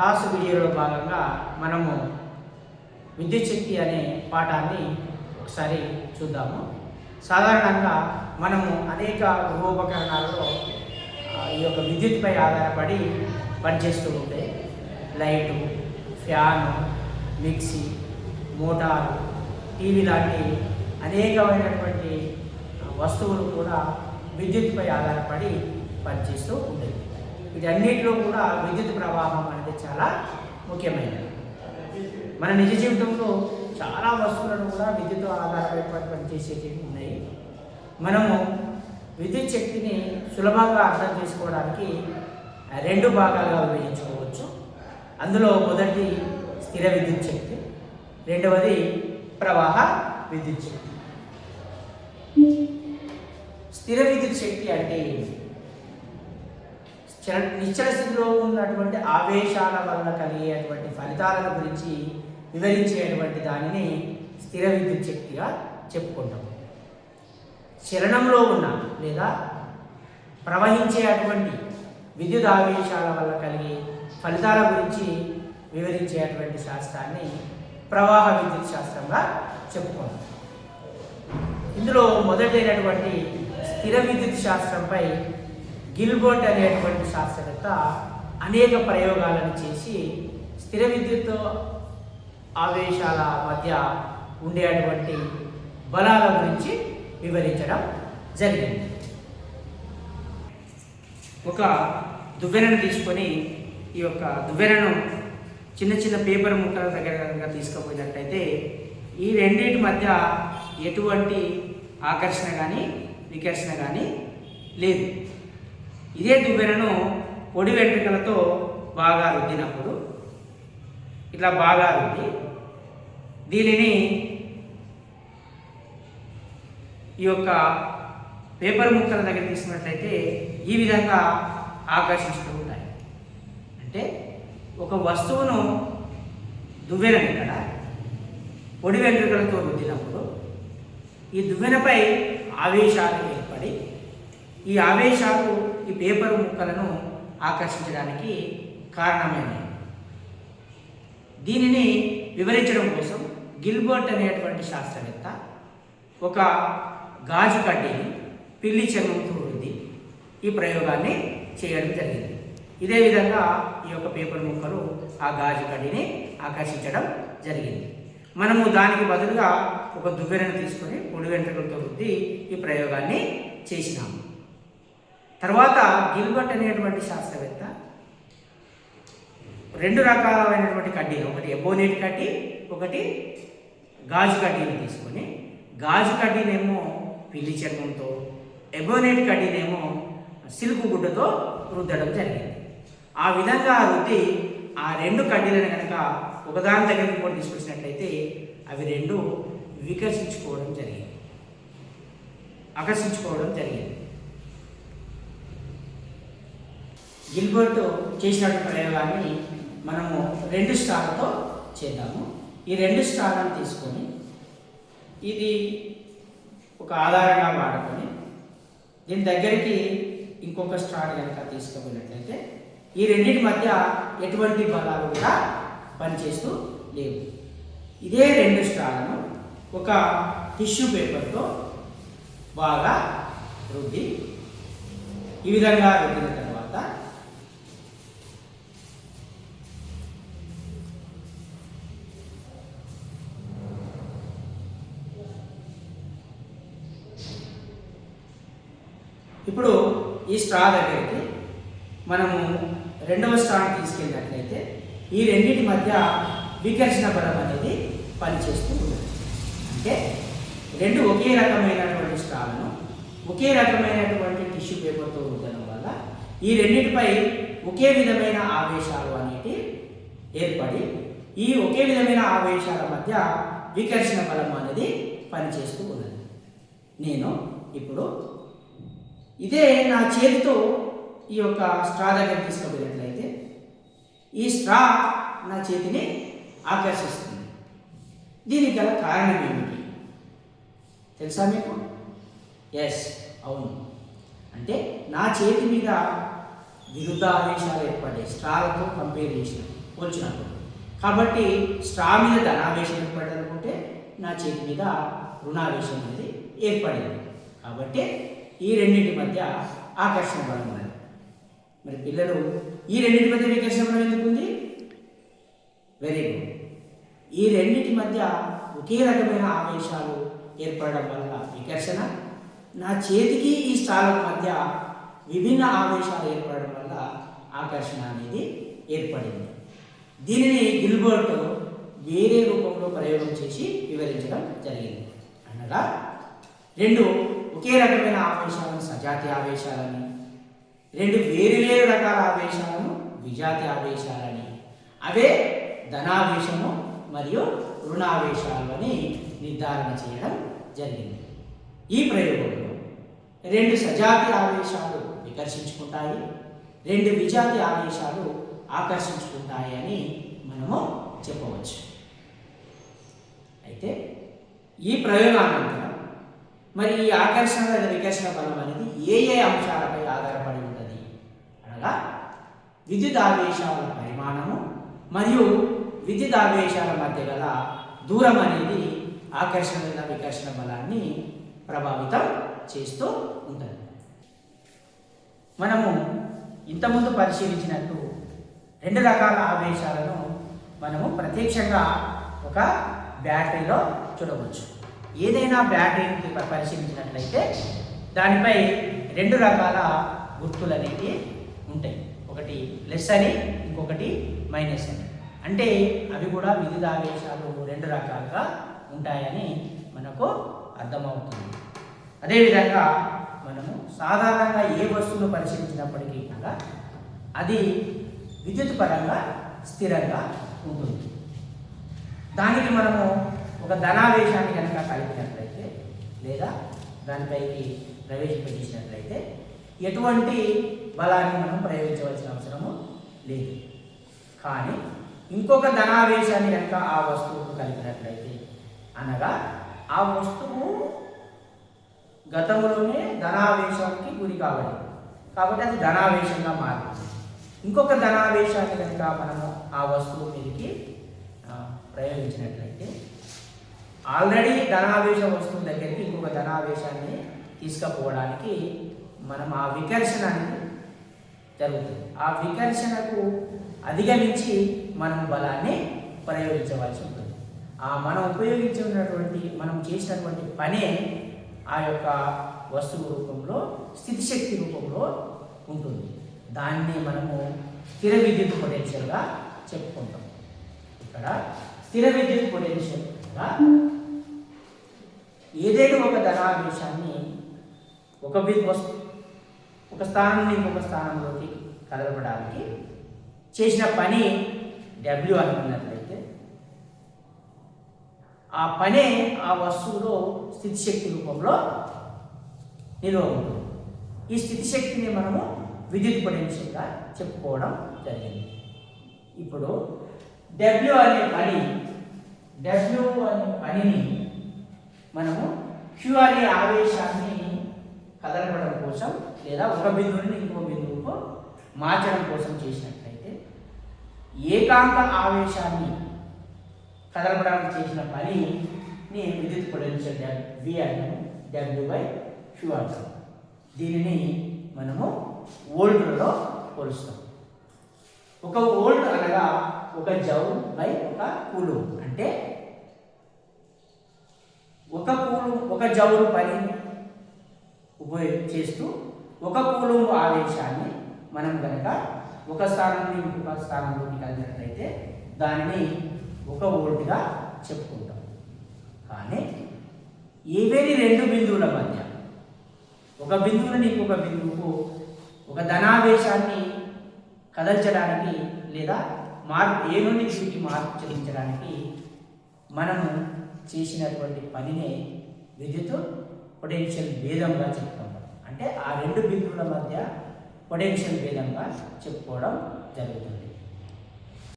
Class వీడియోలో భాగంగా మనము విద్యుత్ శక్తి అనే పాఠాన్ని ఒకసారి చూద్దాము. సాధారణంగా మనము అనేక గృహోపకరణాలలో ఈ యొక్క విద్యుత్పై ఆధారపడి పనిచేస్తూ ఉంటాయి. Light, fan, mixie, motor, TV లాంటి అనేకమైనటువంటి వస్తువులు కూడా విద్యుత్పై ఆధారపడి పనిచేస్తూ ఉంటాయి. వీటన్నిటిలో కూడా విద్యుత్ ప్రవాహం అనేది చాలా ముఖ్యమైనది. మన నిజ జీవితంలో చాలా వస్తువులను కూడా విద్యుత్ ఆధారపడి పనిచేసేవి ఉన్నాయి. మనము విద్యుత్ శక్తిని సులభంగా అర్థం చేసుకోవడానికి రెండు భాగాలుగా విభజించుకోవచ్చు. అందులో మొదటి స్థిర విద్యుత్ శక్తి, రెండవది ప్రవాహ విద్యుత్ శక్తి. స్థిర విద్యుత్ శక్తి అంటే నిశ్చల స్థితిలో ఉన్నటువంటి ఆవేశాల వల్ల కలిగేటువంటి ఫలితాల గురించి వివరించేటువంటి దానిని స్థిర విద్యుత్ శక్తిగా చెప్పుకుంటాం. చలనంలో ఉన్న లేదా ప్రవహించేటువంటి విద్యుత్ ఆవేశాల వల్ల కలిగే ఫలితాల గురించి వివరించేటువంటి శాస్త్రాన్ని ప్రవాహ విద్యుత్ శాస్త్రంగా చెప్పుకుంటాం. ఇందులో మొదటైనటువంటి స్థిర విద్యుత్ శాస్త్రంపై గిల్బర్ట్ అనేటువంటి శాస్త్రవేత్త అనేక ప్రయోగాలను చేసి స్థిర విద్యుత్ ఆవేశాల మధ్య ఉండేటువంటి బలాల గురించి వివరించడం జరిగింది. ఒక దువ్వెనను తీసుకొని ఈ యొక్క దువ్వెనను చిన్న చిన్న పేపర్ ముక్కల దగ్గర తీసుకుపోయినట్టయితే ఈ రెండింటి మధ్య ఎటువంటి ఆకర్షణ కానీ వికర్షణ కానీ లేదు. ఇదే దువ్వెనను పొడి వెంట్రుకలతో బాగా రుద్దినప్పుడు ఇట్లా బాగా రుద్ది దీనిని ఈ యొక్క పేపర్ ముక్కల దగ్గర తీసుకున్నట్లయితే ఈ విధంగా ఆకర్షిస్తూ ఉంటాయి. అంటే ఒక వస్తువును దువ్వెనని ఇక్కడ పొడి వెంట్రుకలతో రుద్దినప్పుడు ఈ దువ్వెనపై ఆవేశాలు ఏర్పడి ఈ ఆవేశాలు ఈ పేపర్ ముక్కలను ఆకర్షించడానికి కారణమైనవి. దీనిని వివరించడం కోసం గిల్బర్ట్ అనేటువంటి శాస్త్రవేత్త ఒక గాజు కడ్డీని పిల్లి చర్మంతో రుద్ది ఈ ప్రయోగాన్ని చేయడం జరిగింది. ఇదే విధంగా ఈ యొక్క పేపర్ ముక్కలు ఆ గాజు కడ్డీని ఆకర్షించడం జరిగింది. మనము దానికి బదులుగా ఒక దువ్వెనను తీసుకొని పొడి వెంట్రుకలతో రుద్ది ఈ ప్రయోగాన్ని చేసినాము. తర్వాత గిల్బర్ట్ అనేటువంటి శాస్త్రవేత్త రెండు రకాలైనటువంటి కడ్డీలు, ఒకటి ఎబోనేట్ కడ్డీ, ఒకటి గాజు కడ్డీని తీసుకొని గాజు కడ్డీనేమో పిల్లి చర్మంతో, ఎబోనేట్ కడ్డీనేమో సిల్క్ గుడ్డతో రుద్దడం జరిగింది. ఆ విధంగా రుద్ది ఆ రెండు కడ్డీలను కనుక ఒకదాని దగ్గరికి కూడా తీసుకొచ్చినట్లయితే అవి రెండు ఆకర్షించుకోవడం జరిగింది. గిల్బర్ట్ చేసినటువంటి ప్రయోగాన్ని మనము రెండు స్టార్లతో చేద్దాము. ఈ రెండు స్టార్లను తీసుకొని ఇది ఒక ఆధారంగా వాడుకొని దీని దగ్గరికి ఇంకొక స్టార్ కనుక తీసుకుపోయినట్లయితే ఈ రెండింటి మధ్య ఎటువంటి బలాలు కూడా పనిచేస్తూ లేవు. ఇదే రెండు స్టార్లను ఒక టిష్యూ పేపర్తో బాగా రుద్ది ఈ విధంగా రుద్దిన తర్వాత ఇప్పుడు ఈ స్ట్రా దగ్గరికి మనము రెండవ స్ట్రాని తీసుకెళ్ళినట్లయితే ఈ రెండింటి మధ్య వికర్షణ బలం అనేది పనిచేస్తూ ఉంటుంది. అంటే రెండు ఒకే రకమైనటువంటి స్ట్రాలను ఒకే రకమైనటువంటి టిష్యూ పేపర్తో రుద్దడం వల్ల ఈ రెండింటిపై ఒకే విధమైన ఆవేశాలు అనేవి ఏర్పడి ఈ ఒకే విధమైన ఆవేశాల మధ్య వికర్షణ బలం అనేది పనిచేస్తూ ఉన్నది. నేను ఇప్పుడు ఇదే నా చేతితో ఈ యొక్క స్ట్రా దగ్గర తీసుకువెళ్ళినట్లయితే ఈ స్ట్రా నా చేతిని ఆకర్షిస్తుంది. దీనికి గల కారణం ఏమిటి తెలుసా మీకు? ఎస్, అవును. అంటే నా చేతి మీద విరుద్ధ ఆవేశాలు ఏర్పడ్డాయి స్ట్రాలతో కంపేర్ చేసిన పోల్చినప్పుడు. కాబట్టి స్ట్రా మీద ధనావేశం ఏర్పడాలనుకుంటే నా చేతి మీద రుణావేశం అనేది ఏర్పడింది. కాబట్టి ఈ రెండింటి మధ్య ఆకర్షణ బలం ఉన్నది. మరి పిల్లలు ఈ రెండింటి మధ్య వికర్షణ బలం ఎందుకు ఉంది? Very good. ఈ రెండింటి మధ్య ఒకే రకమైన ఆవేశాలు ఏర్పడడం వల్ల వికర్షణ, నా చేతికి ఈ స్ట్రాల మధ్య విభిన్న ఆవేశాలు ఏర్పడడం వల్ల ఆకర్షణ అనేది ఏర్పడింది. దీనిని గిల్బర్ట్ వేరే రూపంలో ప్రయోగం చేసి వివరించడం జరిగింది. అనగా రెండు ఒకే రకమైన ఆవేశాలను సజాతి ఆవేశాలని, రెండు వేరు రకాల ఆవేశాలను విజాతి ఆవేశాలని, అవే ధనావేశము మరియు రుణావేశాలు అని నిర్ధారణ చేయడం జరిగింది. ఈ ప్రయోగంలో రెండు సజాతి ఆవేశాలు వికర్షించుకుంటాయి, రెండు విజాతి ఆవేశాలు ఆకర్షించుకుంటాయి అని మనము చెప్పవచ్చు. అయితే ఈ ప్రయోగానంతరం మరి ఈ ఆకర్షణ లేదా వికర్షణ బలం అనేది ఏ అంశాలపై ఆధారపడి ఉంటుంది అనగా విద్యుత్ ఆవేశాల పరిమాణము మరియు విద్యుత్ ఆవేశాల మధ్య గల దూరం అనేది ఆకర్షణ లేదా వికర్షణ బలాన్ని ప్రభావితం చేస్తూ ఉంటుంది. మనము ఇంతకుముందు పరిశీలించినట్టు రెండు రకాల ఆవేశాలను మనము ప్రత్యక్షంగా ఒక బ్యాటరీలో చూడవచ్చు. ఏదైనా బ్యాటరీని పరిశీలించినట్లయితే దానిపై రెండు రకాల గుర్తులు అనేవి ఉంటాయి. ఒకటి ప్లస్ అని, ఇంకొకటి మైనస్ అని. అంటే అవి కూడా విద్యుత్ ఆవేశాలు రెండు రకాలుగా ఉంటాయని మనకు అర్థమవుతుంది. అదేవిధంగా మనము సాధారణంగా ఏ వస్తువును పరిశీలించినప్పటికీ కూడా అది విద్యుత్ పరంగా స్థిరంగా ఉంటుంది. దానికి మనము ఒక ధనావేశాన్ని కనుక కలిపినట్లయితే లేదా దానిపైకి ప్రవేశపెట్టించినట్లయితే ఎటువంటి బలాన్ని మనం ప్రయోగించవలసిన అవసరము లేదు. కానీ ఇంకొక ధనావేశాన్ని కనుక ఆ వస్తువుకు కలిపినట్లయితే, అనగా ఆ వస్తువు గతంలోనే ధనావేశానికి గురి కాబట్టి అది ధనావేశంగా మారుతుంది. ఇంకొక ధనావేశాన్ని కనుక మనము ఆ వస్తువు మీదకి ప్రయోగించినట్లయితే ఆల్రెడీ ధనావేశ వస్తువు దగ్గరికి ఇంకొక ధనావేశాన్ని తీసుకుపోవడానికి మనం ఆ వికర్షణ అనేది జరుగుతుంది. ఆ వికర్షణకు అధిగమించి మనం బలాన్ని ప్రయోగించవలసి ఉంటుంది. మనం చేసినటువంటి పనే ఆ యొక్క వస్తువు రూపంలో స్థితిశక్తి రూపంలో ఉంటుంది. దాన్ని మనము స్థిర విద్యుత్ పొటెన్షియల్గా చెప్పుకుంటాం. ఇక్కడ స్థిర విద్యుత్ పొటెన్షియల్గా ఏదైనా ఒక ధనావేశాన్ని ఒక స్థానం నుండి ఇంకొక స్థానంలోకి కదలపడానికి చేసిన పని W అనుకున్నట్లయితే ఆ పనే ఆ వస్తువులో స్థితిశక్తి రూపంలో నిల్వ ఉంటుంది. ఈ స్థితిశక్తిని మనము విద్యుత్ పొటెన్షియల్గా చెప్పుకోవడం జరిగింది. ఇప్పుడు W అనే పనిని మనము Q అనే ఆవేశాన్ని కదలపడం కోసం లేదా ఒక బిందువు నుండి ఇంకో బిందువుకు మార్చడం కోసం చేసినట్లయితే ఏకాంక ఆవేశాన్ని కదలపడానికి చేసిన పనిని విద్యుత్ పొటెన్షియల్ V అంటాము, W/Q అంటాము. దీనిని మనము వోల్ట్లలో కొలుస్తాం. ఒక వోల్ట్ అనగా ఒక జౌల్ బై ఒక కూలుంబ్. అంటే ఒక జౌల్ పని చేస్తూ ఒక కూలుంబ్ ఆవేశాన్ని మనం కనుక ఒక స్థానం నుండి ఇంకొక స్థానంలోకి కలిగినట్లయితే దానిని ఒక వోల్ట్గా చెప్పుకుంటాం. కానీ ఏవేని రెండు బిందువుల మధ్య ఒక బిందువు నుండి ఇంకొక బిందువుకు ఒక ధనావేశాన్ని కదల్చడానికి లేదా ఏ నుండి దీనికి మార్పు చెల్లించడానికి మనము చేసినటువంటి పనినే విద్యుత్ పొటెన్షియల్ భేదంగా చెప్పుకుంటాం. అంటే ఆ రెండు బిందువుల మధ్య పొటెన్షియల్ భేదంగా చెప్పుకోవడం జరుగుతుంది.